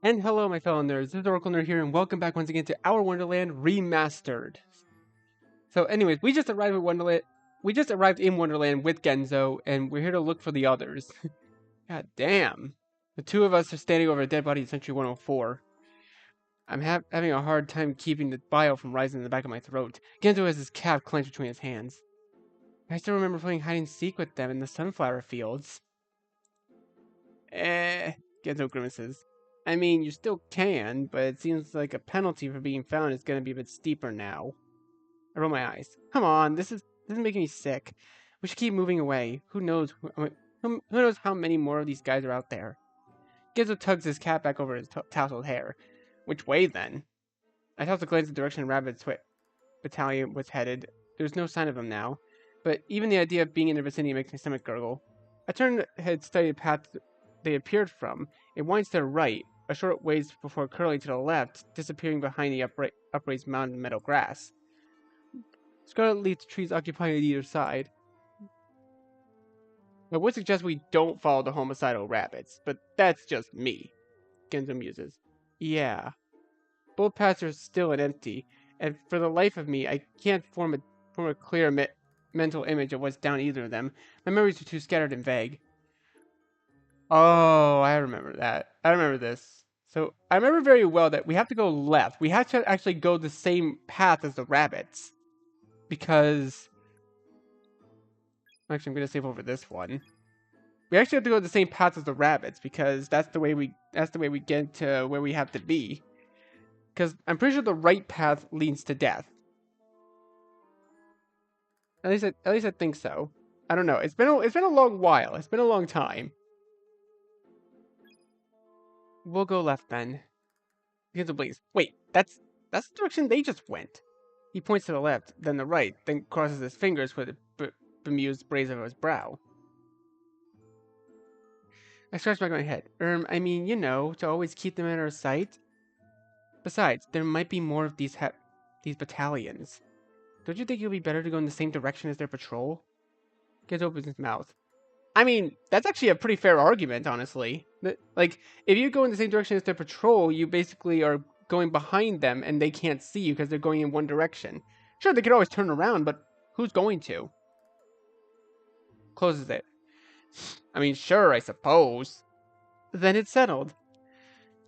And hello, my fellow nerds. This is Oracle Nerd here, and welcome back once again to our Wonderland Remastered. So, anyways, we just arrived at Wonderland. We just arrived in Wonderland with Genzo, and we're here to look for the others. God damn! The two of us are standing over a dead body in Century 104. I'm having a hard time keeping the bile from rising in the back of my throat. Genzo has his calf clenched between his hands. I still remember playing hide and seek with them in the sunflower fields. Genzo grimaces. I mean, you still can, but it seems like a penalty for being found is going to be a bit steeper now. I roll my eyes. Come on, this is making me sick. We should keep moving away. Who knows? Who knows how many more of these guys are out there? Genzo tugs his cap back over his tousled hair. Which way then? I tossed a glance in the direction Rabid's battalion was headed. There was no sign of him now, but even the idea of being in their vicinity makes my stomach gurgle. I turned head to study the path they appeared from. It winds to the right, a short ways before curling to the left, disappearing behind the upraised mound of meadow grass. Scarlet leaf trees occupying either side. I would suggest we don't follow the homicidal rabbits, but that's just me. Genzo muses. Yeah. Both paths are still and empty, and for the life of me, I can't form a clear mental image of what's down either of them. My memories are too scattered and vague. Oh, I remember that. I remember this. So I remember very well that we have to go left. We have to actually go the same path as the rabbits. Because actually I'm gonna save over this one. We actually have to go the same path as the rabbits because that's the way we get to where we have to be. Because I'm pretty sure the right path leads to death. At least I think so. I don't know. It's been a long while. It's been a long time. We'll go left then. Genzo blinks. Wait, that's the direction they just went. He points to the left, then the right, then crosses his fingers with a bemused brace over his brow. I scratch back my head. I mean, you know, to always keep them in our sight. Besides, there might be more of these battalions. Don't you think it would be better to go in the same direction as their patrol? Genzo opens his mouth. I mean, that's actually a pretty fair argument, honestly. Like, if you go in the same direction as their patrol, you basically are going behind them and they can't see you because they're going in one direction. Sure, they could always turn around, but who's going to? Closes it. I mean, sure, I suppose. Then it's settled.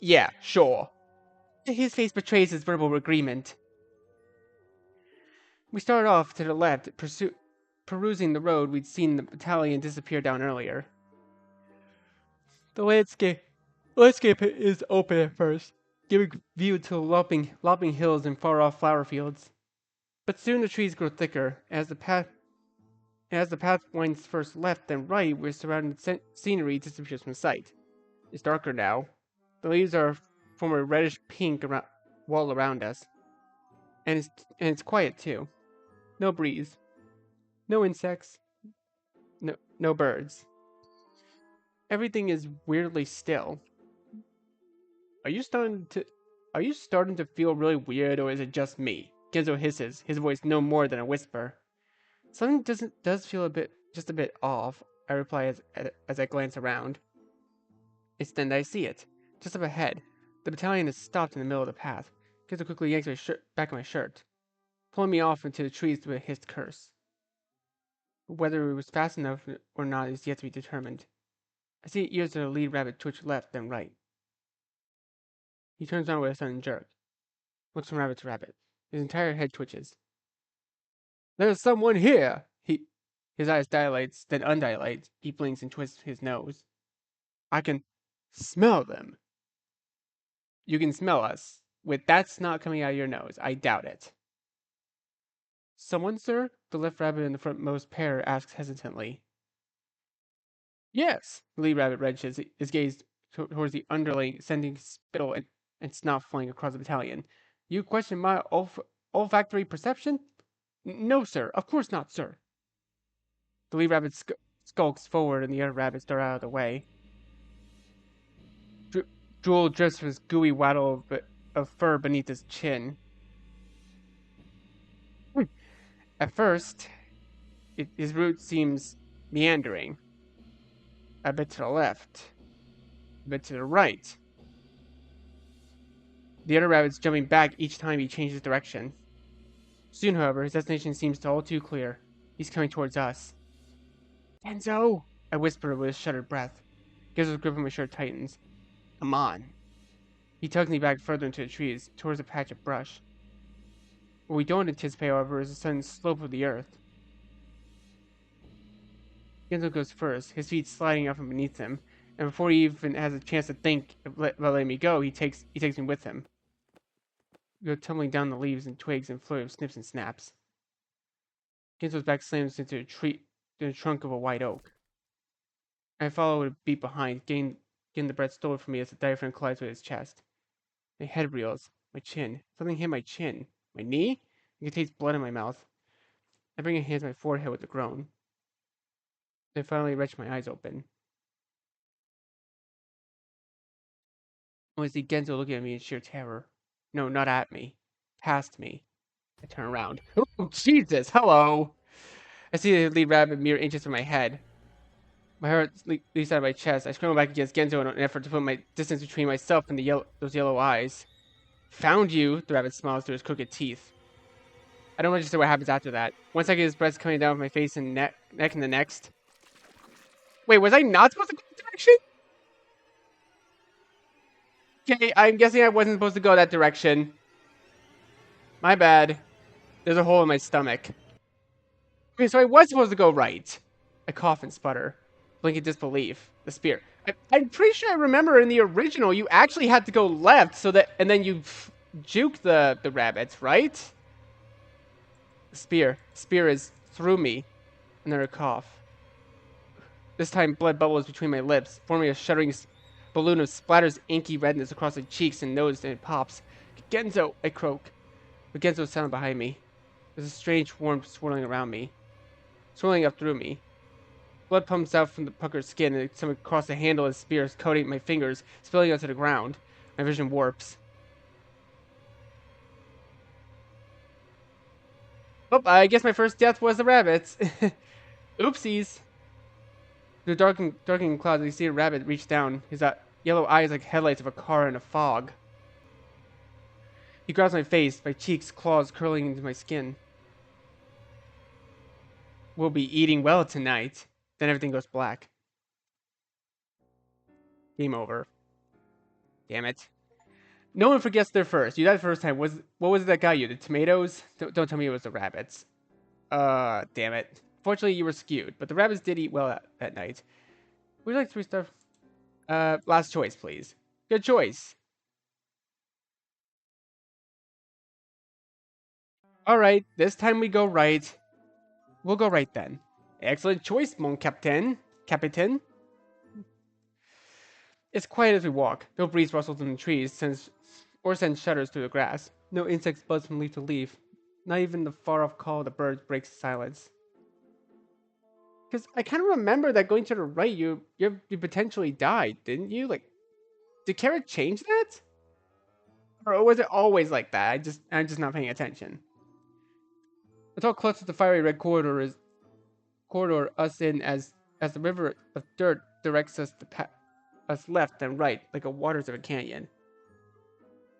Yeah, sure. His face betrays his verbal agreement. We start off to the left, perusing the road we'd seen the battalion disappear down earlier. The landscape is open at first, giving view to lopping hills and far-off flower fields. But soon the trees grow thicker. As the path winds first left then right, where surrounding scenery disappears from sight. It's darker now. The leaves form a reddish pink wall around us, and it's quiet too. No breeze, no insects, no birds. Everything is weirdly still. Are you starting to feel really weird, or is it just me? Genzo hisses, his voice no more than a whisper. Something does feel just a bit off, I reply as I glance around. It's then that I see it. Just up ahead, the battalion has stopped in the middle of the path. Genzo quickly yanks my back of my shirt, pulling me off into the trees through a hissed curse. Whether it was fast enough or not is yet to be determined. I see ears of the lead rabbit twitch left, then right. He turns around with a sudden jerk. Looks from rabbit to rabbit. His entire head twitches. There's someone here! His eyes dilates, then undilates. He blinks and twists his nose. I can smell them. You can smell us. With that snot coming out of your nose, I doubt it. Someone, sir? The left rabbit in the frontmost pair asks hesitantly. Yes. The lead rabbit wrenches his gaze towards the underling, sending spittle and snot flying across the battalion. You question my olfactory perception? No, sir. Of course not, sir. The lead rabbit skulks forward and the other rabbits dart out of the way. Drool drips from his gooey waddle of fur beneath his chin. At first, his route seems meandering. A bit to the left, a bit to the right. the other rabbits jumping back each time he changes direction. Soon, however, his destination seems all too clear. He's coming towards us. Genzo! I whisper with a shuddered breath. Genzo's grip on my shirt tightens. Come on. He tugs me back further into the trees, towards a patch of brush. What we don't anticipate, however, is the sudden slope of the earth. Genzo goes first, his feet sliding out from beneath him, and before he even has a chance to think about letting me go, he takes me with him. We go tumbling down the leaves and twigs and flurry of snips and snaps. Genzo's back slams into the trunk of a white oak. I follow with a beat behind, getting the breath stolen from me as the diaphragm collides with his chest. My head reels, my chin. Something hit my chin. My knee? I can taste blood in my mouth. I bring a hand to my forehead with a groan. I finally wrench my eyes open. I see Genzo looking at me in sheer terror. No, not at me. Past me. I turn around. Oh, Jesus! Hello! I see the lead rabbit mere inches from my head. My heart leaps out of my chest. I scramble back against Genzo in an effort to put my distance between myself and those yellow eyes. Found you, the rabbit smiles through his crooked teeth. I don't register what happens after that. Once I get his breath coming down my face and neck and the next. Wait, was I not supposed to go that direction? Okay, I'm guessing I wasn't supposed to go that direction. My bad. There's a hole in my stomach. Okay, so I was supposed to go right. I cough and sputter, blink in disbelief. The spear. I'm pretty sure I remember in the original you actually had to go left and then you juke the rabbits, right? The spear is through me. Another cough. This time blood bubbles between my lips, forming a shuddering balloon of splatters inky redness across the cheeks and nose, and it pops. Genzo, I croak. But Genzo is silent behind me. There's a strange warmth swirling around me, swirling up through me. Blood pumps out from the puckered skin and some across the handle of the spear, coating my fingers, spilling onto the ground. My vision warps. Oh, I guess my first death was the rabbits. Oopsies. Through the darkening clouds, I see a rabbit reach down, his yellow eyes like headlights of a car in a fog. He grabs my face, my cheeks, claws curling into my skin. We'll be eating well tonight. Then everything goes black. Game over. Damn it. No one forgets their first. You died the first time. What was it that got you? The tomatoes? Don't tell me it was the rabbits. Damn it. Fortunately, you were skewed, but the rabbits did eat well that night. Would you like 3-star? Last choice, please. Good choice. Alright, this time we go right. We'll go right then. Excellent choice, mon capitaine. Captain. It's quiet as we walk. No breeze rustles in the trees, sends shudders through the grass. No insects buzz from leaf to leaf. Not even the far-off call of the birds breaks the silence. Because I kind of remember that going to the right, you potentially died, didn't you? Like, did Kara change that? Or was it always like that? I'm just not paying attention. It's all close to the fiery red corridor us in as the river of dirt directs us us left and right like the waters of a canyon.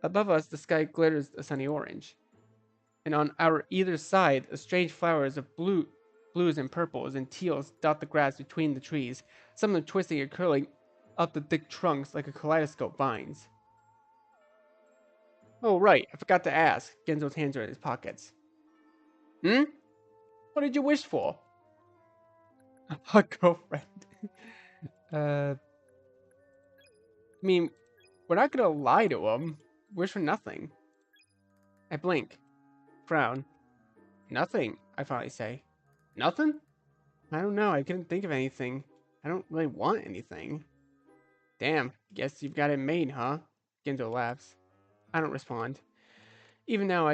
Above us, the sky glitters a sunny orange, and on our either side, the strange flowers of blues and purples and teals dot the grass between the trees, some of them twisting and curling up the thick trunks like a kaleidoscope vines. Oh, right, I forgot to ask. Genzo's hands are in his pockets. Hmm? What did you wish for? A girlfriend. I mean, we're not gonna lie to him. Wish for nothing. I blink. Frown. Nothing, I finally say. Nothing? I don't know, I couldn't think of anything. I don't really want anything. Damn, guess you've got it made, huh? Genzo laughs. I don't respond. Even now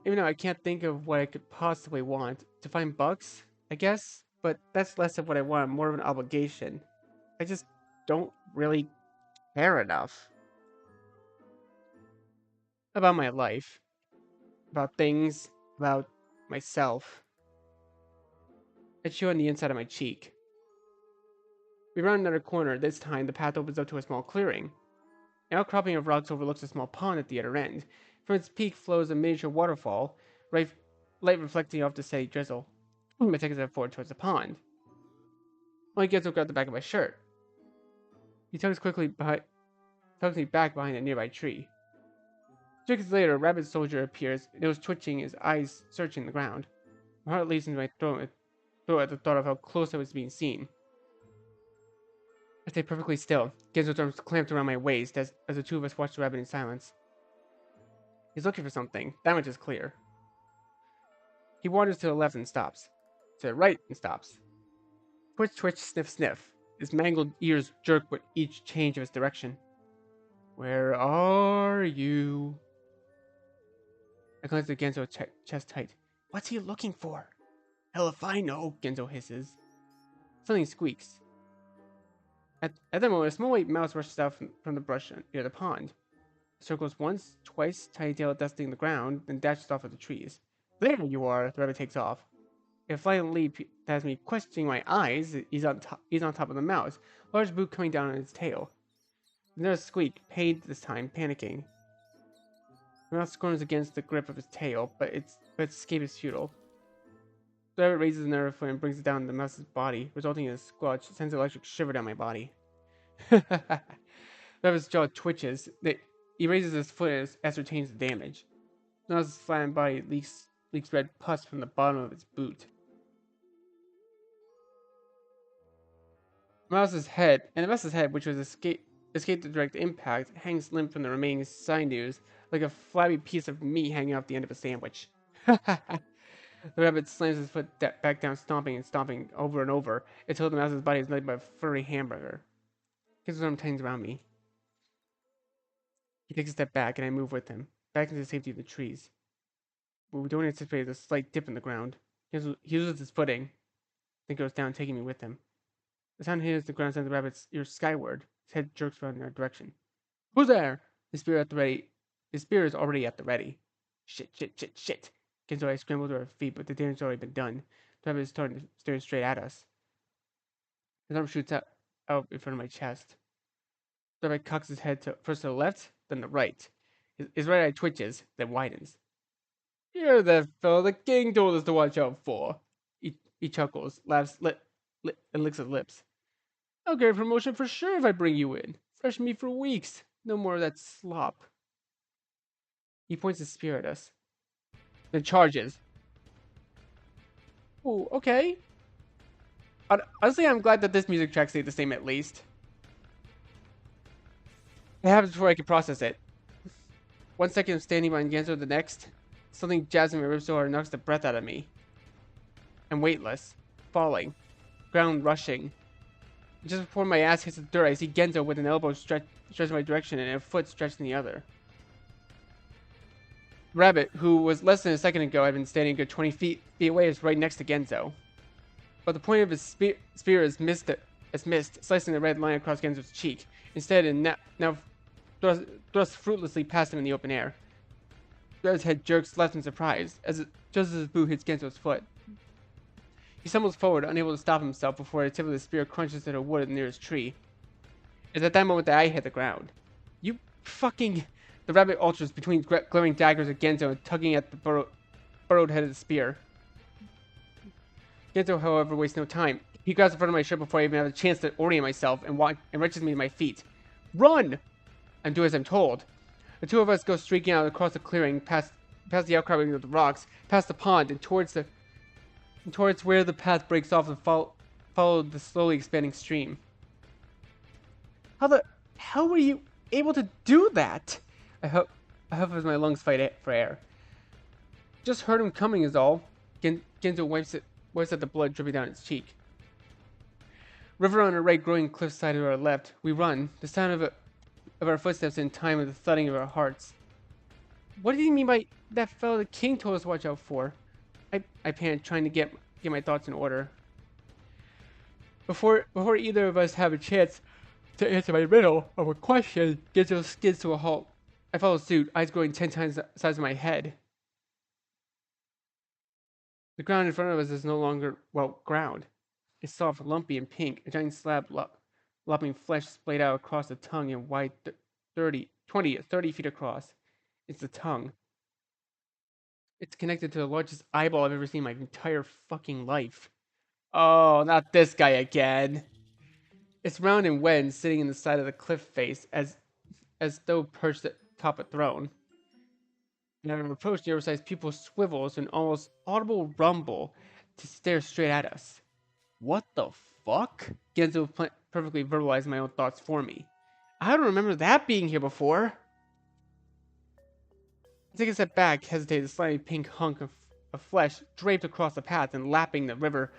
even though I can't think of what I could possibly want. To find bucks, I guess? But that's less of what I want, more of an obligation. I just don't really care enough about my life, about things, about myself. I chew on the inside of my cheek. We round another corner. This time, the path opens up to a small clearing. An outcropping of rocks overlooks a small pond at the other end. From its peak flows a miniature waterfall, light reflecting off the steady drizzle. I take a step forward towards the pond. Only Genzo grabbed the back of my shirt. He tugs me back behind a nearby tree. Seconds later, a rabid soldier appears, nose twitching, his eyes searching the ground. My heart leaps into my throat at the thought of how close I was being seen. I stay perfectly still, Genzo's arms clamped around my waist as the two of us watch the rabbit in silence. He's looking for something, that much is clear. He wanders to the left and stops. To the right and stops. Twitch, twitch, sniff, sniff. His mangled ears jerk with each change of his direction. Where are you? I glance at Genzo, chest tight. What's he looking for? Hell if I know, Genzo hisses. Something squeaks. At that moment, a small white mouse rushes out from the brush near the pond. It circles once, twice, tiny tail dusting the ground, then dashes off at the trees. There you are, the rabbit takes off. A flying leap that has me questioning my eyes. He's on top of the mouse, large boot coming down on its tail. There's a squeak, paid this time, panicking. The mouse squirms against the grip of his tail, but its escape is futile. The rabbit raises another foot and brings it down the mouse's body, resulting in a squelch that sends an electric shiver down my body. The rabbit's jaw twitches. He raises his foot and ascertains the damage. The mouse's flattened body leaks red pus from the bottom of its boot. The mouse's head, which was escaped the direct impact, hangs limp from the remaining sinews, like a flabby piece of meat hanging off the end of a sandwich. The rabbit slams his foot back down, stomping and stomping over and over, until the mouse's body is nothing but a furry hamburger. His arm tightens around me. He takes a step back, and I move with him, back into the safety of the trees. But we don't anticipate a slight dip in the ground. He loses his footing, then goes down, taking me with him. The sound hits the ground, sends the rabbit's ears skyward. His head jerks around in our direction. Who's there? His spear is already at the ready. Shit. Genzo and I scramble to our feet, but the damage has already been done. The rabbit is staring straight at us. His arm shoots out in front of my chest. The rabbit cocks his head first to the left, then the right. His right eye twitches, then widens. You're the fellow the king told us to watch out for. He chuckles, laughs, and licks his lips. I'll get a promotion for sure if I bring you in. Fresh meat for weeks. No more of that slop. He points his spear at us. Then charges. Ooh, okay. Honestly, I'm glad that this music track stayed the same at least. It happens before I can process it. 1 second of standing behind Genzo, the next. Something jabs in my ribs so hard knocks the breath out of me. I'm weightless. Falling. Ground rushing. Just before my ass hits the dirt, I see Genzo with an elbow stretched in my direction and a foot stretched in the other. Rabbit, who was less than a second ago had been standing a good 20 feet away, is right next to Genzo. But the point of his spear is missed, slicing the red line across Genzo's cheek. Instead, it now thrust fruitlessly past him in the open air. Rabbit's head jerks left in surprise, just as his boot hits Genzo's foot. He stumbles forward, unable to stop himself before the tip of the spear crunches into the wood of the nearest tree. It's at that moment that I hit the ground. You fucking... The rabbit alters between glaring daggers at Genzo and tugging at the burrowed head of the spear. Genzo, however, wastes no time. He grabs the front of my shirt before I even have a chance to orient myself and wrenches me to my feet. Run! I do as I'm told. The two of us go streaking out across the clearing, past the outcropping of the rocks, past the pond, and towards where the path breaks off and follow the slowly expanding stream. How the hell were you able to do that? I huff as my lungs fight for air. Just heard him coming is all. Genzo wipes at the blood dripping down its cheek. River on our right, growing cliffside to our left. We run, the sound of our footsteps in time with the thudding of our hearts. What did he mean by that fellow the king told us to watch out for? I panic, trying to get my thoughts in order. Before either of us have a chance to answer my riddle of a question, Genzo skids to a halt. I follow suit, eyes growing 10 times the size of my head. The ground in front of us is no longer, ground. It's soft, lumpy, and pink, a giant slab lopping flesh splayed out across the tongue in wide 30 feet across. It's the tongue. It's connected to the largest eyeball I've ever seen in my entire fucking life. Oh, not this guy again. It's round and wet and sitting in the side of the cliff face as though perched atop a throne. And at an approach, the oversized pupil swivels an almost audible rumble to stare straight at us. What the fuck? Genzo perfectly verbalized my own thoughts for me. I don't remember that being here before. I take a step back, hesitate, a slimy pink hunk of flesh draped across the path and lapping the river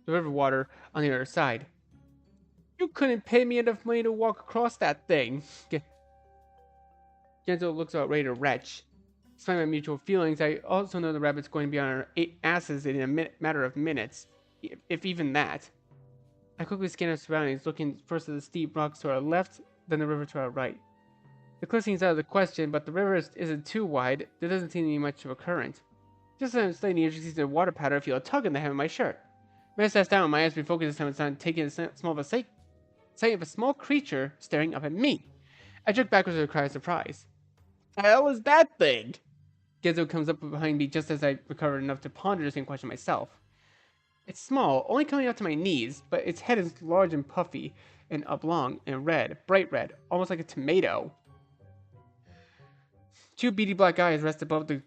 water on the other side. You couldn't pay me enough money to walk across that thing. Genzo looks out ready to retch. Despite my mutual feelings, I also know the rabbit's going to be on our asses in a matter of minutes, if even that. I quickly scan our surroundings, looking first at the steep rocks to our left, then the river to our right. The cliff seems out of the question, but the river isn't too wide. There doesn't seem to be much of a current. Just as I'm studying the intricacies of the water pattern, I feel a tug in the hem of my shirt. My head down, my eyes refocus this time on taking a small of a sight of a small creature staring up at me. I jerk backwards with a cry of surprise. The hell is that thing? Genzo comes up behind me just as I recover enough to ponder the same question myself. It's small, only coming out to my knees, but its head is large and puffy, and oblong and red, bright red, almost like a tomato. Two beady black eyes rest above the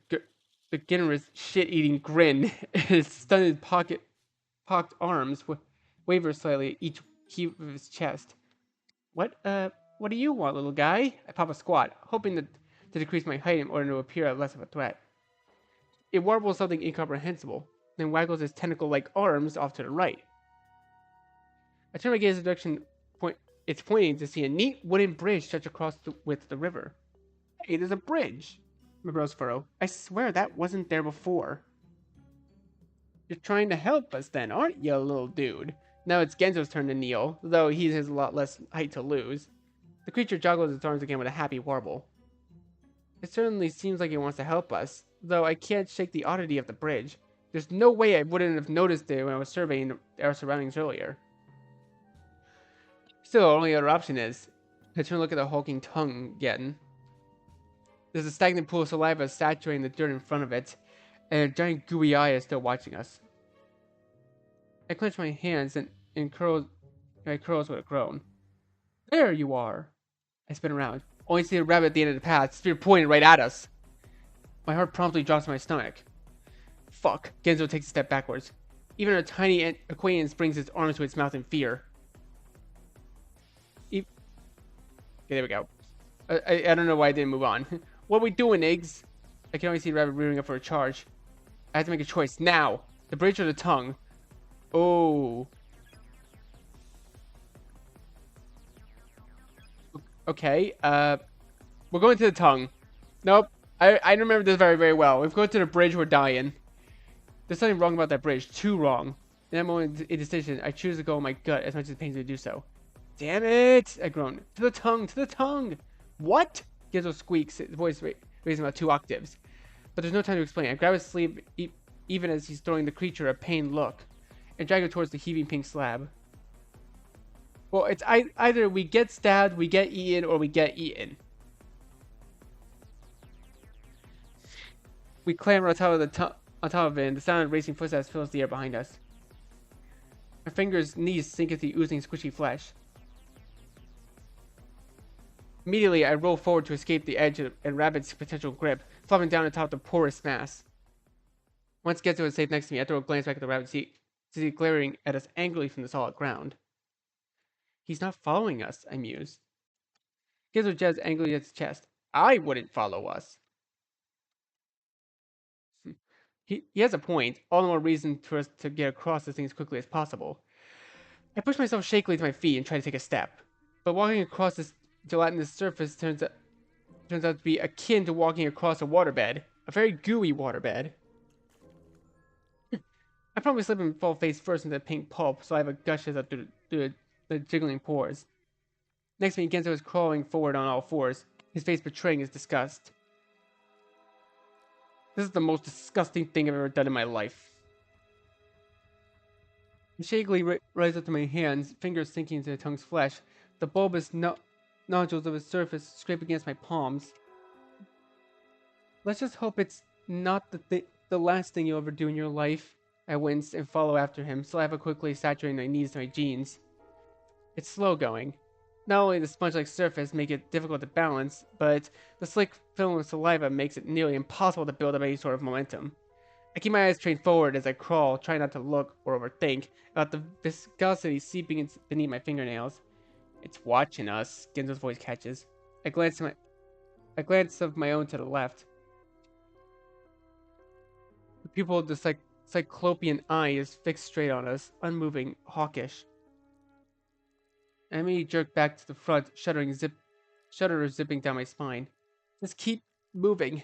beginner's shit-eating grin. His stunted pocked arms waver slightly at each heave of his chest. What do you want, little guy? I pop a squat, hoping to decrease my height in order to appear less of a threat. It warbles something incomprehensible, then waggles its tentacle-like arms off to the right. I turn my gaze in the direction it's pointing to see a neat wooden bridge stretch across with the river. Hey, there's a bridge! My brows furrow. I swear that wasn't there before. You're trying to help us then, aren't you, little dude? Now it's Genzo's turn to kneel, though he has a lot less height to lose. The creature joggles its arms again with a happy warble. It certainly seems like it wants to help us, though I can't shake the oddity of the bridge. There's no way I wouldn't have noticed it when I was surveying our surroundings earlier. Still, our only other option is... I turn to look at the hulking tongue again. There's a stagnant pool of saliva saturating the dirt in front of it, and a giant gooey eye is still watching us. I clench my hands and curls with a groan. There you are! I spin around, only to see a rabbit at the end of the path, spear pointed right at us. My heart promptly drops in my stomach. Fuck, Genzo takes a step backwards. Even our tiny acquaintance brings its arms to its mouth in fear. Okay, there we go. I don't know why I didn't move on. What are we doing, Eggs? I can only see the rabbit rearing up for a charge. I have to make a choice now. The bridge or the tongue? Oh. Okay, we're going to the tongue. Nope. I remember this very, very well. If we go to the bridge, we're dying. There's something wrong about that bridge. Too wrong. In that moment of indecision, I choose to go with my gut as much as it pains me to do so. Damn it! I groan. To the tongue! To the tongue! What? Genzo squeaks, his voice raising about 2 octaves. But there's no time to explain. I grab his sleeve even as he's throwing the creature a pained look, and drag it towards the heaving pink slab. Well, it's either we get stabbed, we get eaten, or we get eaten. We clamber on top of it, and the sound of racing footsteps fills the air behind us. My fingers' knees sink into the oozing, squishy flesh. Immediately, I roll forward to escape the edge and Rabid's potential grip, flopping down atop the porous mass. Once Genzo is safe next to me, I throw a glance back at the rabbit, see it glaring at us angrily from the solid ground. He's not following us, I muse. Genzo jabs angrily at his chest. I wouldn't follow us. He has a point. All the more reason for us to get across this thing as quickly as possible. I push myself shakily to my feet and try to take a step. But walking across this gelatinous surface turns out to be akin to walking across a waterbed. A very gooey waterbed. I probably slip and fall face first into the pink pulp, so I have a gushes up through the jiggling pores. Next to me, Genzo is crawling forward on all fours, his face betraying his disgust. This is the most disgusting thing I've ever done in my life. I shakily rise up to my hands, fingers sinking into the tongue's flesh. The bulbous nodules of its surface scrape against my palms. Let's just hope it's not the last thing you'll ever do in your life. I wince and follow after him, saliva quickly saturating my knees to my jeans. It's slow going. Not only the sponge-like surface make it difficult to balance, but the slick film of saliva makes it nearly impossible to build up any sort of momentum. I keep my eyes trained forward as I crawl, trying not to look or overthink about the viscosity seeping beneath my fingernails. It's watching us, Genzo's voice catches. I glance of my own to the left. The pupil of the cyclopean eye is fixed straight on us, unmoving, hawkish. I immediately jerk back to the front, shudder zipping down my spine. Just keep moving.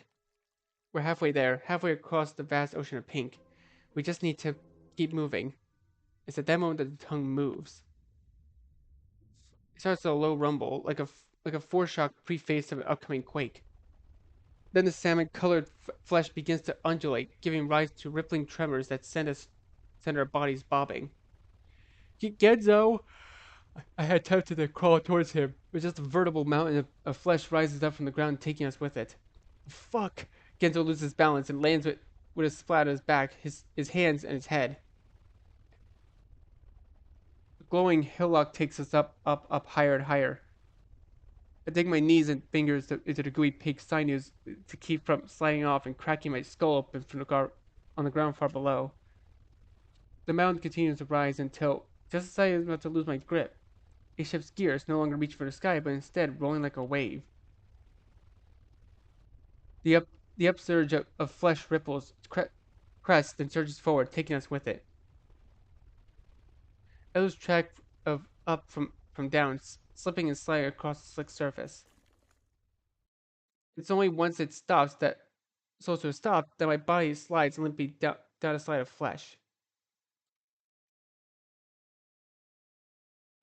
We're halfway there, halfway across the vast ocean of pink. We just need to keep moving. It's at that moment that the tongue moves. It starts a low rumble, like a foreshock preface of an upcoming quake. Then the salmon-colored flesh begins to undulate, giving rise to rippling tremors that send our bodies bobbing. Genzo! I had attempted to crawl towards him, but just a veritable mountain of flesh rises up from the ground, taking us with it. Fuck! Genzo loses balance and lands with a splat on his back, his hands, and his head. The glowing hillock takes us up, higher and higher. I dig my knees and fingers into the gooey pink sinews to keep from sliding off and cracking my skull open from on the ground far below. The mountain continues to rise until, just as I am about to lose my grip, it shifts gears, no longer reaching for the sky, but instead rolling like a wave. The up the upsurge of flesh ripples, crests, and surges forward, taking us with it. I lose track of up from down, slipping and sliding across the slick surface. It's only once it stops to a stop that my body slides limply down a slide of flesh.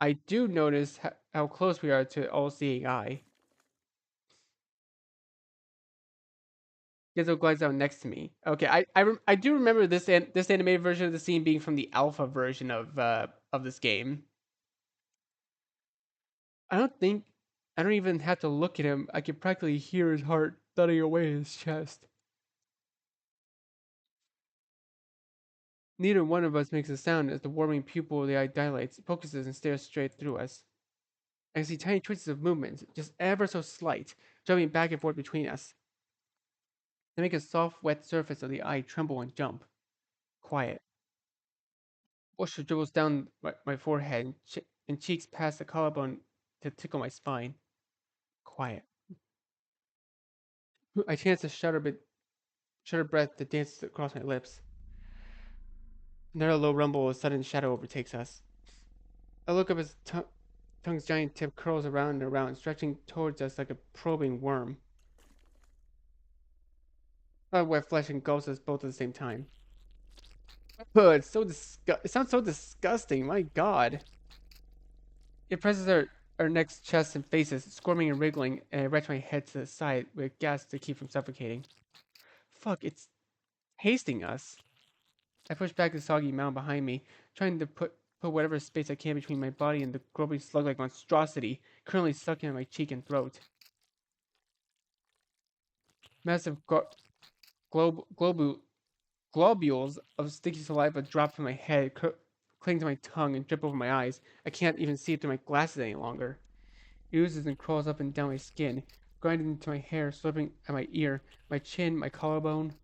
I do notice how close we are to all-seeing eye. Gizzo glides down next to me. Okay, I do remember this animated version of the scene being from the alpha version of this game. I don't think I don't even have to look at him. I can practically hear his heart thudding away in his chest. Neither one of us makes a sound as the warming pupil of the eye dilates, focuses, and stares straight through us. I can see tiny twitches of movement, just ever so slight, jumping back and forth between us. They make a soft, wet surface of the eye tremble and jump. Quiet. Moisture dribbles down my forehead and cheeks past the collarbone to tickle my spine. Quiet. I chance a shudder breath that dances across my lips. Another low rumble, a sudden shadow overtakes us. I look up as tongue's giant tip curls around and around, stretching towards us like a probing worm. Wet flesh engulfs us both at the same time. It sounds so disgusting. My God. It presses our necks, chests, and faces, squirming and wriggling, and I retch my head to the side with gas to keep from suffocating. Fuck! It's tasting us. I push back the soggy mound behind me, trying to put whatever space I can between my body and the groping slug-like monstrosity currently sucking at my cheek and throat. Massive globules of sticky saliva drop from my head, cling to my tongue, and drip over my eyes. I can't even see through my glasses any longer. It oozes and crawls up and down my skin, grinding into my hair, slurping at my ear, my chin, my collarbone.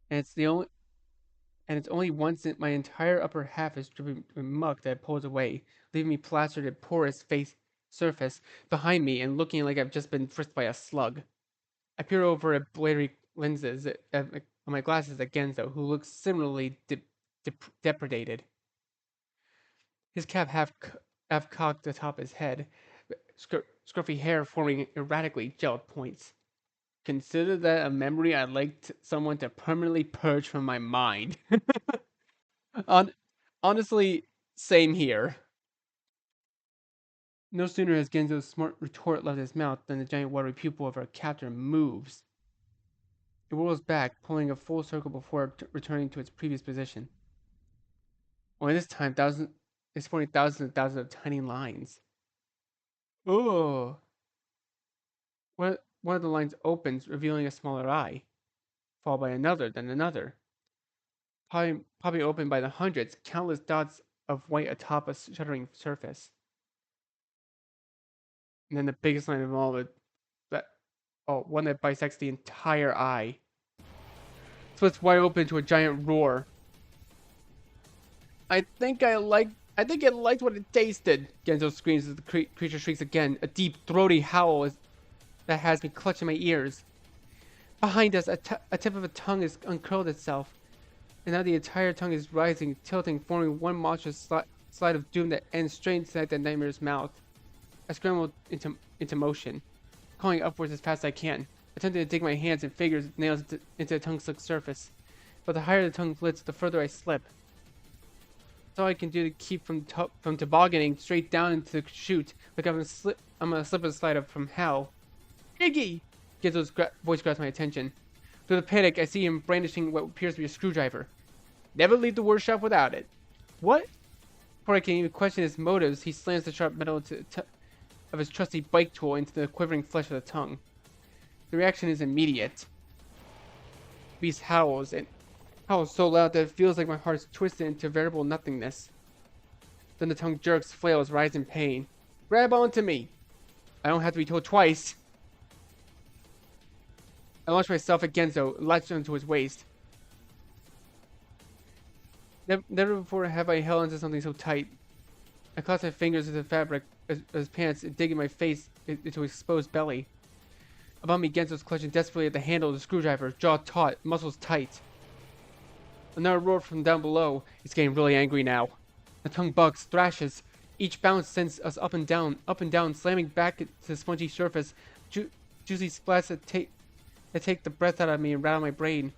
And it's only once my entire upper half is dripping with muck that it pulls away, leaving me plastered in porous face surface behind me and looking like I've just been frisked by a slug. I peer over at blurry lenses at my glasses at Genzo, who looks similarly depredated. His cap half cocked atop his head, scruffy hair forming erratically gelled points. Consider that a memory I'd like someone to permanently purge from my mind. On, honestly, same here. No sooner has Genzo's smart retort left his mouth than the giant watery pupil of our captor moves. It whirls back, pulling a full circle before returning to its previous position. Only this time, it's pointing thousands and thousands of tiny lines. Oh, one of the lines opens, revealing a smaller eye, followed by another, then another. Probably opened by the hundreds, countless dots of white atop a shuddering surface. And then the biggest line of all, that one that bisects the entire eye. Splits wide open to a giant roar. I think it liked what it tasted. Genzo screams as the creature shrieks again, a deep, throaty howl that has me clutching my ears. Behind us, a tip of a tongue has uncurled itself, and now the entire tongue is rising, tilting, forming one monstrous slide of doom that ends straight inside the nightmare's mouth. I scramble into motion, calling upwards as fast as I can, attempting to dig my hands and fingers nails into the tongue's slick surface. But the higher the tongue flits, the further I slip. That's all I can do to keep from tobogganing straight down into the chute, like I'm gonna slip and slide up from hell. Iggy! Gizzo's voice grabs my attention. Through the panic, I see him brandishing what appears to be a screwdriver. Never leave the workshop without it. What? Before I can even question his motives, he slams the sharp metal of his trusty bike tool into the quivering flesh of the tongue. The reaction is immediate. The beast howls, and howls so loud that it feels like my heart's twisted into veritable nothingness. Then the tongue jerks, flails, writhes in pain. Grab onto me! I don't have to be told twice. I launch myself at Genzo, latched onto his waist. Never before have I held onto something so tight. I clasp my fingers into the fabric of his pants, digging my face into his exposed belly. Above me, Genzo's clutching desperately at the handle of the screwdriver, jaw taut, muscles tight. Another roar from down below. It's getting really angry now. The tongue bugs, thrashes. Each bounce sends us up and down, slamming back to the spongy surface. Juicy splats that take the breath out of me and rattle my brain.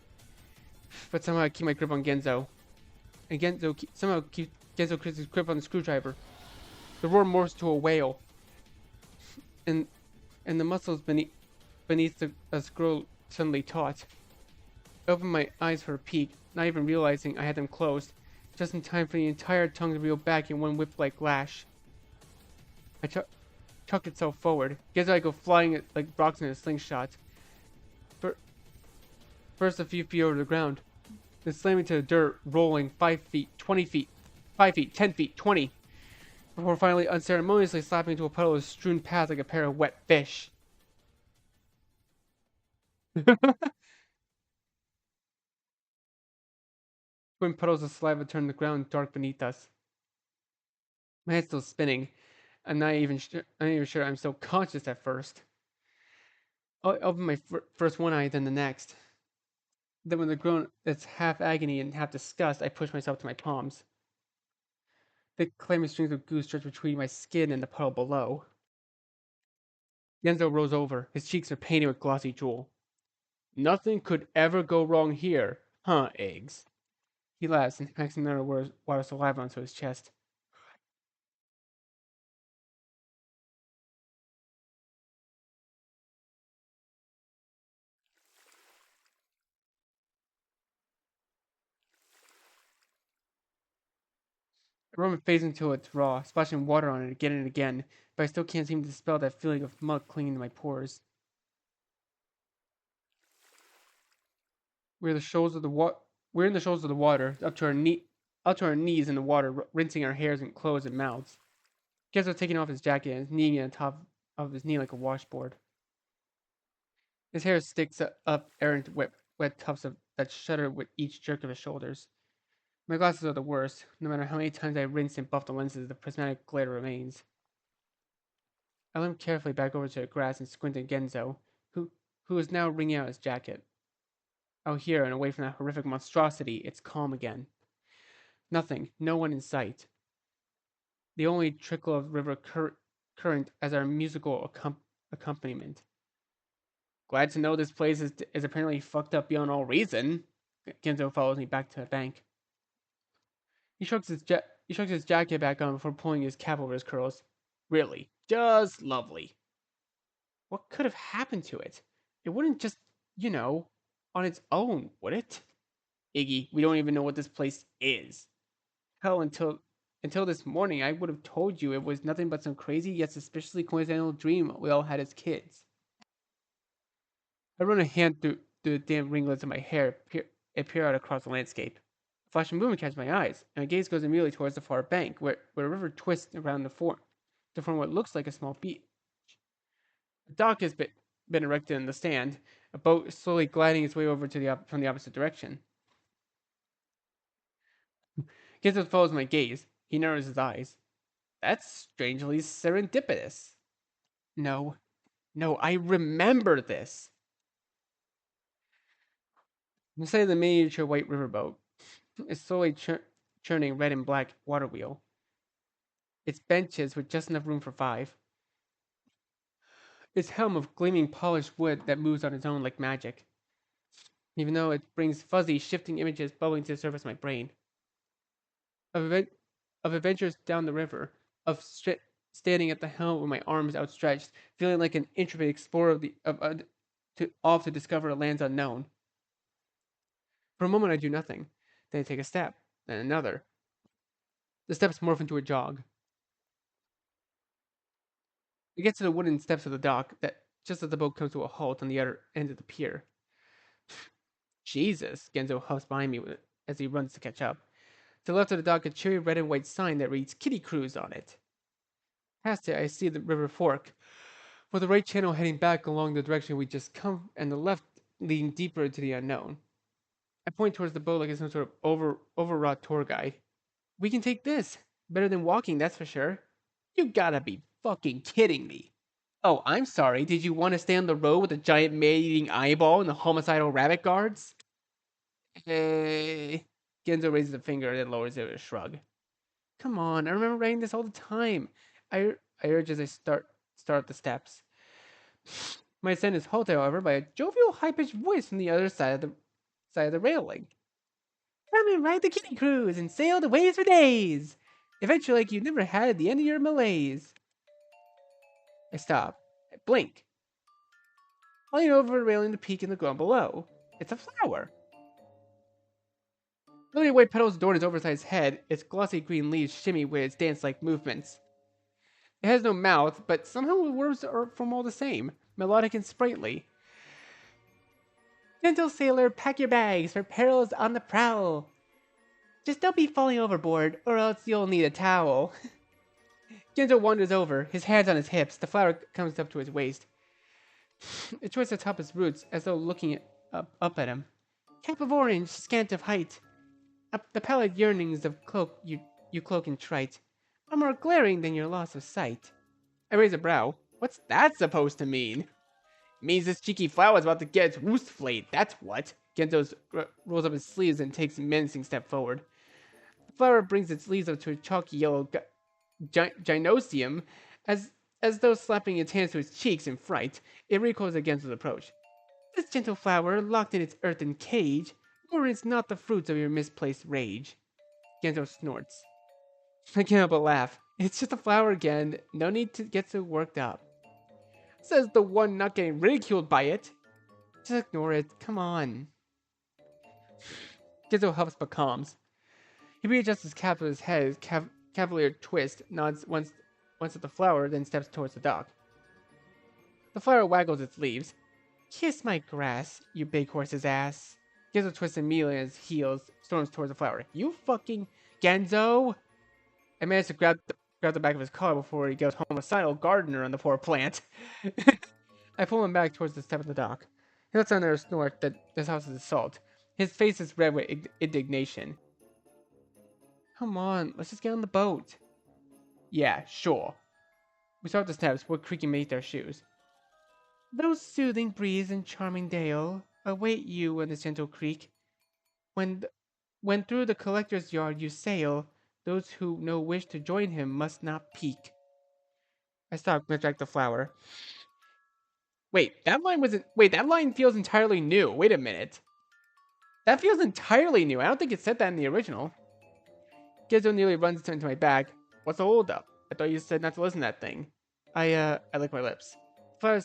But somehow I keep my grip on Genzo. And Genzo keeps his grip on the screwdriver. The roar morphs to a wail. And the muscles beneath us grow suddenly taut. I open my eyes for a peek, not even realizing I had them closed, just in time for the entire tongue to reel back in one whip-like lash. I chucked itself forward. Guess I go flying like rocks in a slingshot. First a few feet over the ground, then slamming to the dirt, rolling 5 feet, 20 feet, 5 feet, 10 feet, 20, before finally unceremoniously slapping into a puddle of strewn path like a pair of wet fish. Twin puddles of saliva turn the ground dark beneath us. My head's still spinning. I'm not even sure I'm still conscious at first. I open my first one eye, then the next. Then with a groan that's half agony and half disgust, I push myself to my palms. Thick clammy strings of goo stretch between my skin and the puddle below. Genzo rolls over. His cheeks are painted with glossy jewel. Nothing could ever go wrong here, huh, eggs? He laughs and hacks another water saliva onto his chest. The Roman fades until it's raw, splashing water on it again and again, but I still can't seem to dispel that feeling of mud clinging to my pores. We're the shoals of the water. We're in the shoals of the water, up to our knees in the water, rinsing our hairs and clothes and mouths. Genzo taking off his jacket and kneeling on top of his knee like a washboard. His hair sticks up errant wet tufts that shudder with each jerk of his shoulders. My glasses are the worst. No matter how many times I rinse and buff the lenses, the prismatic glare remains. I limp carefully back over to the grass and squint at Genzo, who is now wringing out his jacket. Out here and away from that horrific monstrosity, it's calm again. Nothing, no one in sight. The only trickle of river current as our musical accompaniment. Glad to know this place is apparently fucked up beyond all reason. Genzo follows me back to the bank. He shrugs his jacket back on before pulling his cap over his curls. Really, just lovely. What could have happened to it? It wouldn't just, on its own, would it? Iggy, we don't even know what this place is. Hell, Until this morning, I would have told you it was nothing but some crazy yet suspiciously coincidental dream we all had as kids. I run a hand through the damp ringlets of my hair and peer out across the landscape. A flashing movement catches my eyes, and my gaze goes immediately towards the far bank, where a river twists around to form what looks like a small beach. A dock has been erected in the stand, a boat is slowly gliding its way over from the opposite direction. Ginzo follows my gaze. He narrows his eyes. That's strangely serendipitous. No, no, I remember this. Inside the miniature white riverboat is slowly churning red and black water wheel. Its benches with just enough room for five. Its helm of gleaming polished wood that moves on its own like magic. Even though it brings fuzzy, shifting images bubbling to the surface of my brain. Of, event- of adventures down the river. Of standing at the helm with my arms outstretched, feeling like an intrepid explorer off to discover lands unknown. For a moment, I do nothing. Then I take a step, then another. The steps morph into a jog. I get to the wooden steps of the dock just as the boat comes to a halt on the other end of the pier. Jesus, Genzo huffs behind me as he runs to catch up. To the left of the dock, a cheery red and white sign that reads Kitty Cruise on it. Past it, I see the river fork, with the right channel heading back along the direction we just come, and the left leading deeper into the unknown. I point towards the boat like it's some sort of overwrought tour guide. We can take this. Better than walking, that's for sure. You gotta be fucking kidding me. Oh, I'm sorry. Did you want to stay on the road with a giant man-eating eyeball and the homicidal rabbit guards? Hey. Genzo raises a finger and then lowers it with a shrug. Come on, I remember writing this all the time. I urge as I start the steps. My ascent is halted, however, by a jovial, high-pitched voice from the other side of the railing. Come and ride the kitty cruise and sail the waves for days. Adventure like you never had at the end of your malaise. I stop. I blink. I lean over the railing to peek in the ground below. It's a flower. The lily white petals adorn its oversized head. Its glossy green leaves shimmy with its dance-like movements. It has no mouth, but somehow the words are from all the same, melodic and sprightly. Gentle sailor, pack your bags for perils on the prowl. Just don't be falling overboard, or else you'll need a towel. Genzo wanders over, his hands on his hips. The flower comes up to his waist. It twists atop his roots, as though looking up at him. Cap of orange, scant of height. Up the pallid yearnings of you cloak and trite, are more glaring than your loss of sight. I raise a brow. What's that supposed to mean? It means this cheeky flower's about to get its roost flayed, that's what. Genzo rolls up his sleeves and takes a menacing step forward. The flower brings its leaves up to a chalky yellow gynosium, as though slapping its hands to its cheeks in fright. It recoils against its approach. This gentle flower, locked in its earthen cage, warrants not the fruits of your misplaced rage. Genzo snorts. I can't help but laugh. It's just a flower again. No need to get so worked up. Says the one not getting ridiculed by it. Just ignore it. Come on. Genzo huffs but calms. He readjusts his cap to his head, cavalier twist, nods once at the flower, then steps towards the dock. The flower waggles its leaves. Kiss my grass, you big horse's ass. Genzo twists immediately on his heels, storms towards the flower. You fucking Genzo! I managed to grab the back of his collar before he goes homicidal gardener on the poor plant. I pull him back towards the step of the dock. He lets out a snort that this house is assault. His face is red with indignation. Come on, let's just get on the boat. Yeah, sure. We start the steps, wood creaking beneath their shoes. Those soothing breeze and charming dale await you in this gentle creek. When through the collector's yard you sail, those who no wish to join him must not peek. I stop and extract the flower. Wait, that line feels entirely new. Wait a minute. That feels entirely new. I don't think it said that in the original. Gizzo nearly runs into my bag. What's the hold up? I thought you said not to listen to that thing. I lick my lips. The flower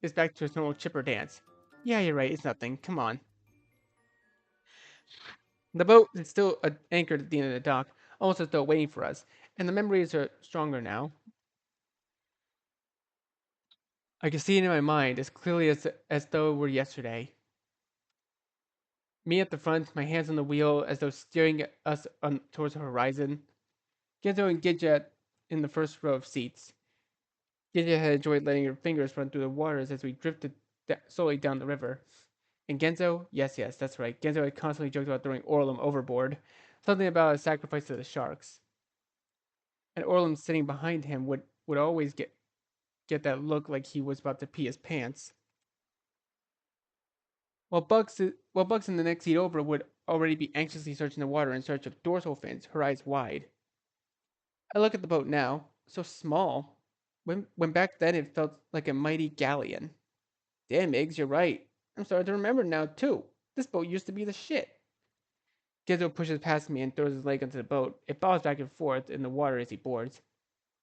is back to its normal chipper dance. Yeah, you're right. It's nothing. Come on. The boat is still anchored at the end of the dock, almost as though waiting for us. And the memories are stronger now. I can see it in my mind as clearly as though it were yesterday. Me at the front, my hands on the wheel as though steering us towards the horizon. Genzo and Gidget in the first row of seats. Gidget had enjoyed letting her fingers run through the waters as we drifted slowly down the river. And Genzo, yes, that's right. Genzo had constantly joked about throwing Orlum overboard, something about a sacrifice to the sharks. And Orlum sitting behind him would always get that look like he was about to pee his pants. While Bugs in the next seat over would already be anxiously searching the water in search of dorsal fins, her eyes wide. I look at the boat now, so small. When back then it felt like a mighty galleon. Damn, Iggs, you're right. I'm starting to remember now, too. This boat used to be the shit. Gizzo pushes past me and throws his leg onto the boat. It bobs back and forth in the water as he boards.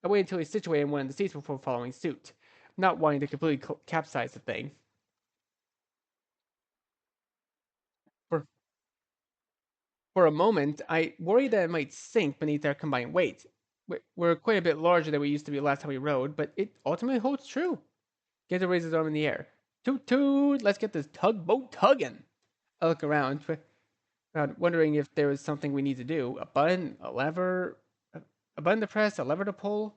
I wait until he's situated in one of the seats before following suit, not wanting to completely capsize the thing. For For a moment, I worried that it might sink beneath our combined weight. We're quite a bit larger than we used to be last time we rode, but it ultimately holds true. Gizzo raises his arm in the air. Toot toot! Let's get this tugboat tugging! I look around, wondering if there was something we need to do. A button, a lever, a button to press, a lever to pull.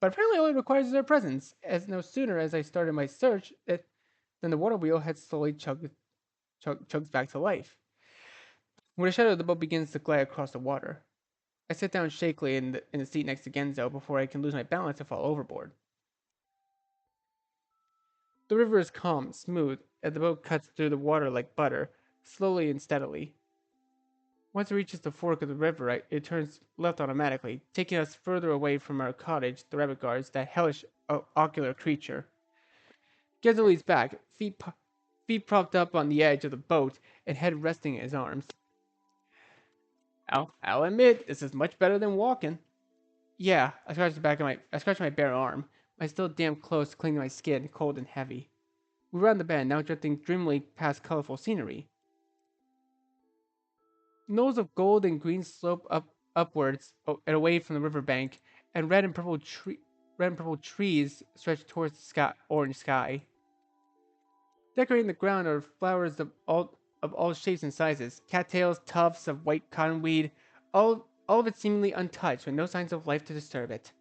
But apparently all it requires is our presence, as no sooner as I started my search than the water wheel had slowly chugs back to life. When the shadow of the boat begins to glide across the water, I sit down shakily in the seat next to Genzo before I can lose my balance and fall overboard. The river is calm, smooth, and the boat cuts through the water like butter, slowly and steadily. Once it reaches the fork of the river, it turns left automatically, taking us further away from our cottage, the rabbit guards, that hellish ocular creature. Genzo leans back, feet propped up on the edge of the boat and head resting in his arms. I'll admit, this is much better than walking. Yeah, I scratched my bare arm. My still damp clothes clinging to my skin, cold and heavy. We round the bend, now drifting dreamily past colorful scenery. Knolls of gold and green slope upwards and away from the riverbank, and red and purple trees stretch towards the orange sky. Decorating the ground are flowers of all shapes and sizes, cattails, tufts of white cottonweed, all of it seemingly untouched, with no signs of life to disturb it.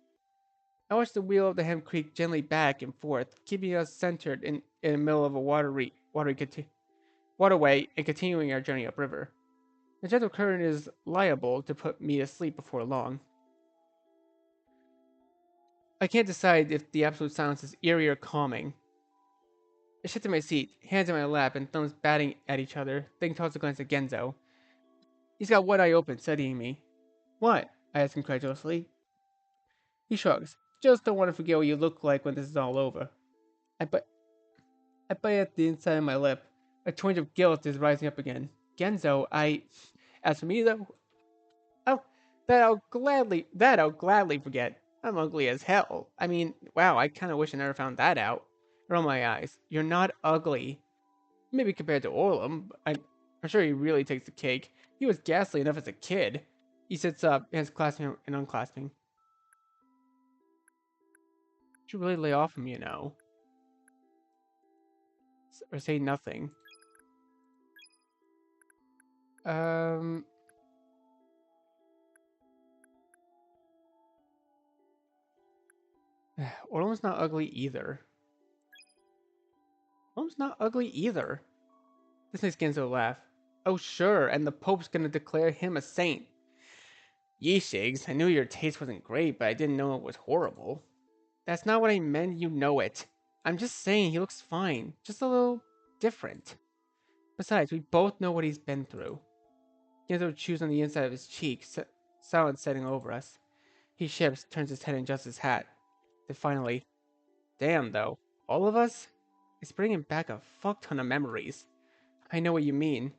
I watched the wheel of the hem creak gently back and forth, keeping us centered in the middle of a waterway and continuing our journey upriver. The gentle current is liable to put me to sleep before long. I can't decide if the absolute silence is eerie or calming. I shift to my seat, hands in my lap and thumbs batting at each other, then toss a glance at Genzo. He's got one eye open, studying me. What? I ask incredulously. He shrugs. Just don't want to forget what you look like when this is all over. I bite, I bite at the inside of my lip. A twinge of guilt is rising up again. Genzo, As for me, though, oh, that I'll gladly forget. I'm ugly as hell. I mean, wow, I kind of wish I never found that out. Roll my eyes. You're not ugly. Maybe compared to Orlum, I'm sure he really takes the cake. He was ghastly enough as a kid. He sits up, hands clasping and unclasping. You should really lay off him, you know. Or say nothing. Um, Orlum's not ugly either. Orlum's not ugly either. This makes Genzo laugh. Oh sure, and the Pope's gonna declare him a saint. Yeesh, Iggs, I knew your taste wasn't great, but I didn't know it was horrible. That's not what I meant, you know it. I'm just saying he looks fine, just a little different. Besides, we both know what he's been through. Genzo chews on the inside of his cheek, silence setting over us. He shifts, turns his head and adjusts his hat. Then finally, damn though, all of us? It's bringing back a fuck ton of memories. I know what you mean.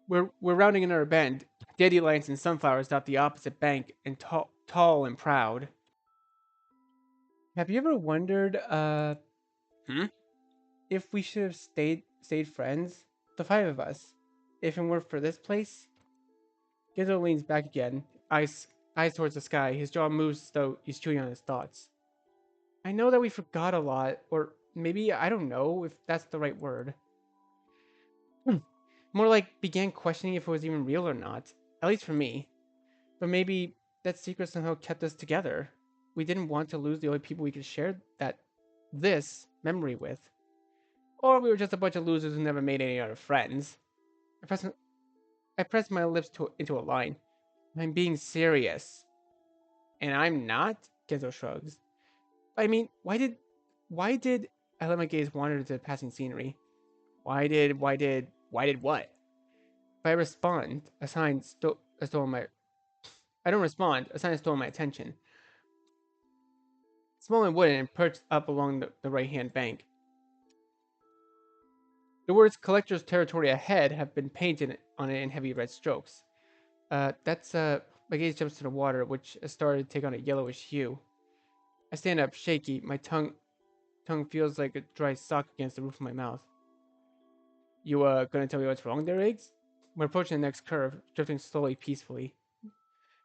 We're rounding another bend. Dandelions and sunflowers dot the opposite bank, and tall and proud. Have you ever wondered, hmm? if we should have stayed friends? The five of us. If it weren't for this place? Gizzo leans back again, eyes towards the sky. His jaw moves as though he's chewing on his thoughts. I know that we forgot a lot, or maybe I don't know if that's the right word. More like began questioning if it was even real or not, at least for me. But maybe that secret somehow kept us together. We didn't want to lose the only people we could share this memory with. Or we were just a bunch of losers who never made any other friends. I pressed, I pressed my lips into a line. I'm being serious. And I'm not? Genzo shrugs. I mean, why did I let my gaze wander to the passing scenery? Why did what? If I respond, a sign stole my. I don't respond, a sign stole my attention. Small and wooden and perched up along the right hand bank. The words collector's territory ahead have been painted on it in heavy red strokes. My gaze jumps to the water, which has started to take on a yellowish hue. I stand up, shaky, my tongue feels like a dry sock against the roof of my mouth. You, gonna tell me what's wrong there, Eggs? We're approaching the next curve, drifting slowly, peacefully.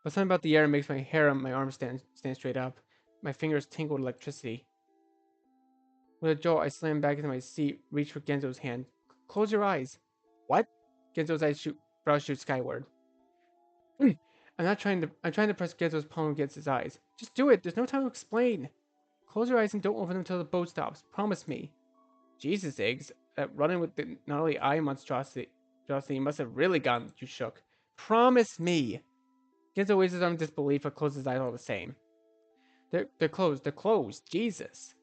But something about the air makes my hair on my arms stand straight up. My fingers tingle with electricity. With a jolt, I slam back into my seat, reach for Genzo's hand. Close your eyes. What? Genzo's brows shoot skyward. I'm trying to press Genzo's palm against his eyes. Just do it. There's no time to explain. Close your eyes and don't open them until the boat stops. Promise me. Jesus, Eggs. That running with the not only eye monstrosity must have really gotten you shook. Promise me. Genzo waves his arm in disbelief but closes his eyes all the same. They're closed. They're closed. Jesus.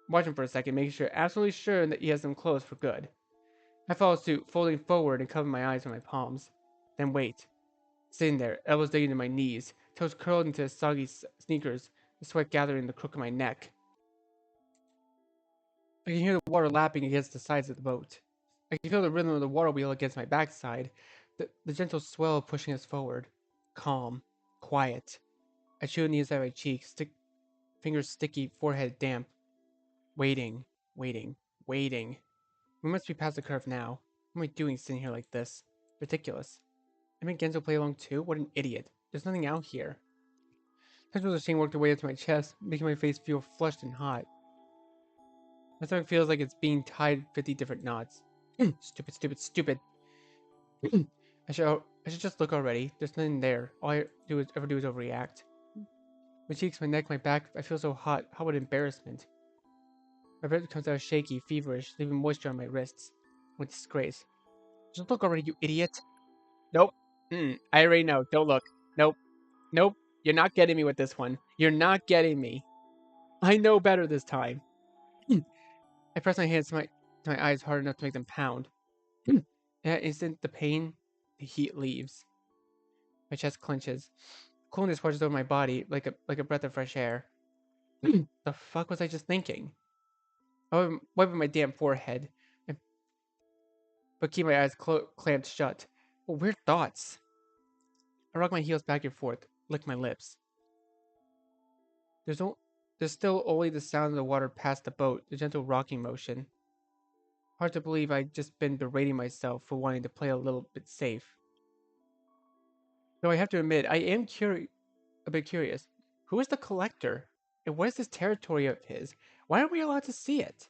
Watch him for a second, making sure, absolutely sure that he has them closed for good. I follow suit, folding forward and covering my eyes with my palms. Then wait. Sitting there, elbows digging into my knees, toes curled into soggy sneakers, the sweat gathering in the crook of my neck. I can hear the water lapping against the sides of the boat. I can feel the rhythm of the water wheel against my backside, the gentle swell pushing us forward. Calm. Quiet. I chew on the inside of my cheeks, fingers sticky, forehead damp. Waiting. Waiting. Waiting. We must be past the curve now. What am I doing sitting here like this? Ridiculous. I made Genzo play along too? What an idiot. There's nothing out here. Tendrils of shame worked their way into my chest, making my face feel flushed and hot. My stomach feels like it's being tied 50 different knots. Stupid, stupid, stupid. I should just look already. There's nothing there. All I ever do is overreact. My cheeks, my neck, my back, I feel so hot. How about embarrassment? My breath comes out shaky, feverish, leaving moisture on my wrists. What disgrace. Just look already, you idiot. Nope. I already know. Don't look. Nope. Nope. You're not getting me with this one. You're not getting me. I know better this time. I press my hands to my eyes hard enough to make them pound. In that instant, the pain, the heat leaves. My chest clenches. Coolness washes over my body like a breath of fresh air. The fuck was I just thinking? I wipe my damn forehead, but keep my eyes clamped shut. What weird thoughts. I rock my heels back and forth, lick my lips. There's no, there's still only the sound of the water past the boat, the gentle rocking motion. Hard to believe I'd just been berating myself for wanting to play a little bit safe. Though I have to admit, I am a bit curious. Who is the collector? And what is this territory of his? Why aren't we allowed to see it?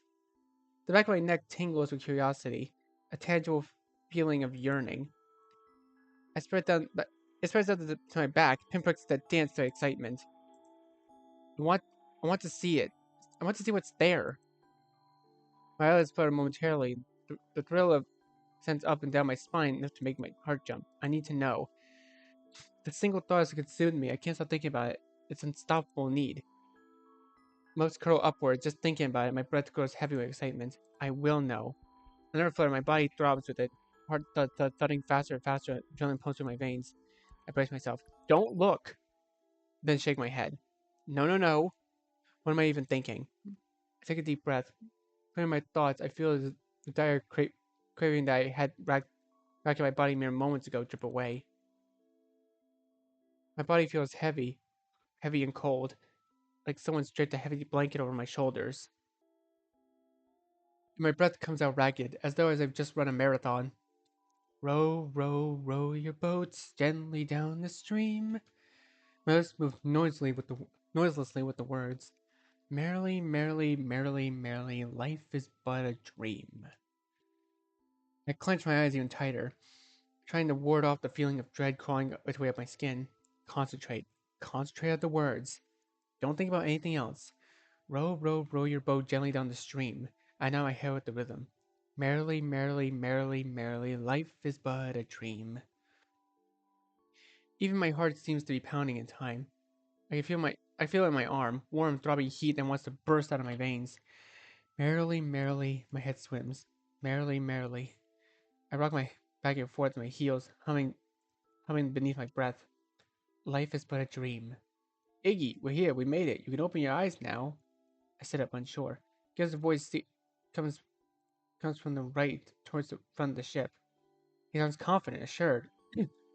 The back of my neck tingles with curiosity, a tangible feeling of yearning. I spread down, but it spreads out to my back, pinpricks that dance to excitement. I want, I want to see it. I want to see what's there. My eyelids flutter momentarily. The thrill of sends up and down my spine enough to make my heart jump. I need to know. The single thought has consumed me. I can't stop thinking about it. It's unstoppable need. My lips curl upward, just thinking about it. My breath grows heavy with excitement. I will know. Another flutter, my body throbs with it. Heart thudding faster and faster, adrenaline pumps through my veins. I brace myself. Don't look! Then shake my head. No, no, no. What am I even thinking? I take a deep breath. Clearing my thoughts, I feel the dire craving that I had racked in my body mere moments ago drip away. My body feels heavy, heavy and cold, like someone's draped a heavy blanket over my shoulders. And my breath comes out ragged, as though I've just run a marathon. Row, row, row your boats gently down the stream. My lips moved noiselessly with the words. Merrily, merrily, merrily, merrily, life is but a dream. I clenched my eyes even tighter, trying to ward off the feeling of dread crawling its way up my skin. Concentrate. Concentrate on the words. Don't think about anything else. Row, row, row your boat gently down the stream. I nod my head with the rhythm. Merrily, merrily, merrily, merrily, life is but a dream. Even my heart seems to be pounding in time. I feel it in my arm, warm, throbbing heat that wants to burst out of my veins. Merrily, merrily, my head swims. Merrily, merrily. I rock my back and forth on my heels, humming beneath my breath. Life is but a dream. Iggy, we're here. We made it. You can open your eyes now. I sit up unsure. Gibbs' voice comes comes from the right towards the front of the ship. He sounds confident, assured.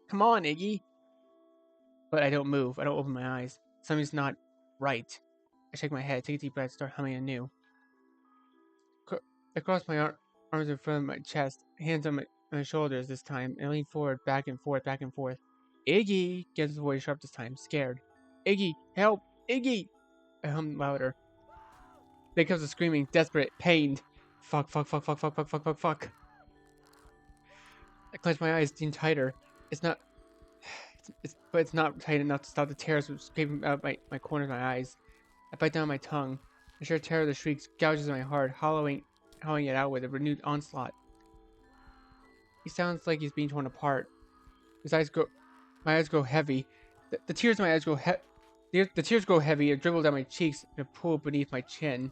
Come on, Iggy. But I don't move. I don't open my eyes. Something's not right. I shake my head, take a deep breath, start humming anew. I cross my arms in front of my chest, hands on my shoulders this time, and lean forward, back and forth, back and forth. Iggy! Gets his voice sharp this time, scared. Iggy! Help! Iggy! I hum louder. Then comes a screaming, desperate, pained. Fuck, fuck, fuck, fuck, fuck, fuck, fuck, fuck, fuck. I clench my eyes even tighter. It's not... but it's not tight enough to stop the tears from scraping out my corners of my eyes. I bite down my tongue. The sheer terror of the shrieks gouges my heart, hollowing it out with a renewed onslaught. He sounds like he's being torn apart. My eyes grow heavy. The tears in my eyes grow the tears grow heavy and dribble down my cheeks and pool beneath my chin.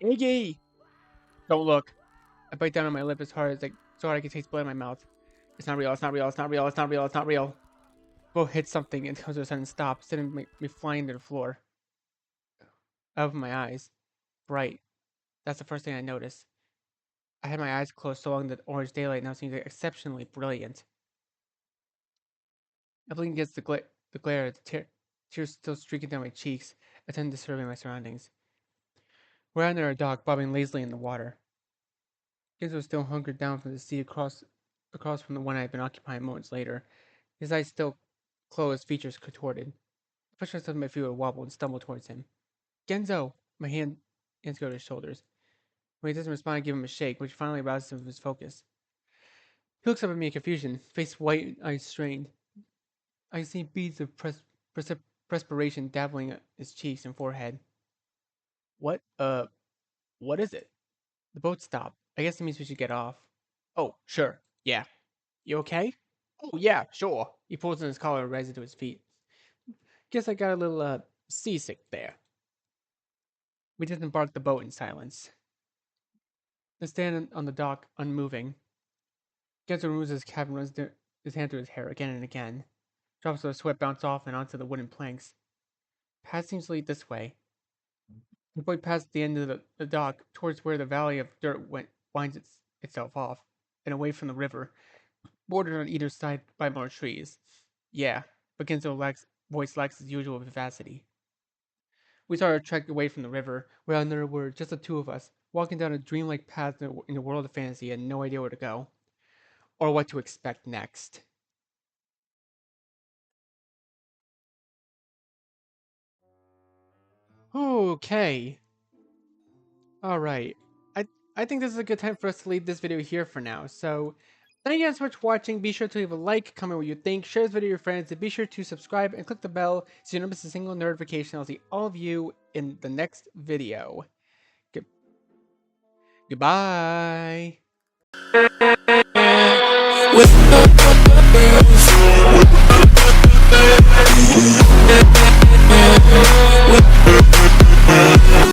Iggy! Don't look. I bite down on my lip so hard I can taste blood in my mouth. It's not real, it's not real, it's not real, it's not real, it's not real. Boat hits something and comes to a sudden stop, sending me flying to the floor. I open my eyes. Bright. That's the first thing I notice. I had my eyes closed so long that orange daylight now seems exceptionally brilliant. I blink against the glare, tears still streaking down my cheeks, attending to surveying my surroundings. We're under our dock, bobbing lazily in the water. Gibbs was still hunkered down from the sea across from the one I had been occupying moments later, his eyes still closed, features contorted. I push myself to my feet with a wobble and stumble towards him. Genzo! My hands go to his shoulders. When he doesn't respond, I give him a shake, which finally rouses him from his focus. He looks up at me in confusion, face white, eyes strained. I see beads of perspiration dabbling his cheeks and forehead. What is it? The boat stopped. I guess it means we should get off. Oh, sure. Yeah. You okay? Oh, yeah, sure. He pulls on his collar and rises to his feet. Guess I got a little, seasick there. We disembarked the boat in silence. I stand on the dock, unmoving. Genzo removes his cap and runs his hand through his hair again and again. Drops of sweat bounce off and onto the wooden planks. Path seems to lead this way. We point past the end of the dock towards where the valley of dirt winds itself off, and away from the river, bordered on either side by more trees. Yeah, but Genzo's voice lacks his usual vivacity. We started our trek away from the river, where there were just the two of us, walking down a dreamlike path in a world of fantasy and no idea where to go, or what to expect next. Okay. Alright. I think this is a good time for us to leave this video here for now. So, thank you guys so much for watching. Be sure to leave a like, comment what you think, share this video with your friends, and be sure to subscribe and click the bell so you don't miss a single notification. I'll see all of you in the next video. Goodbye!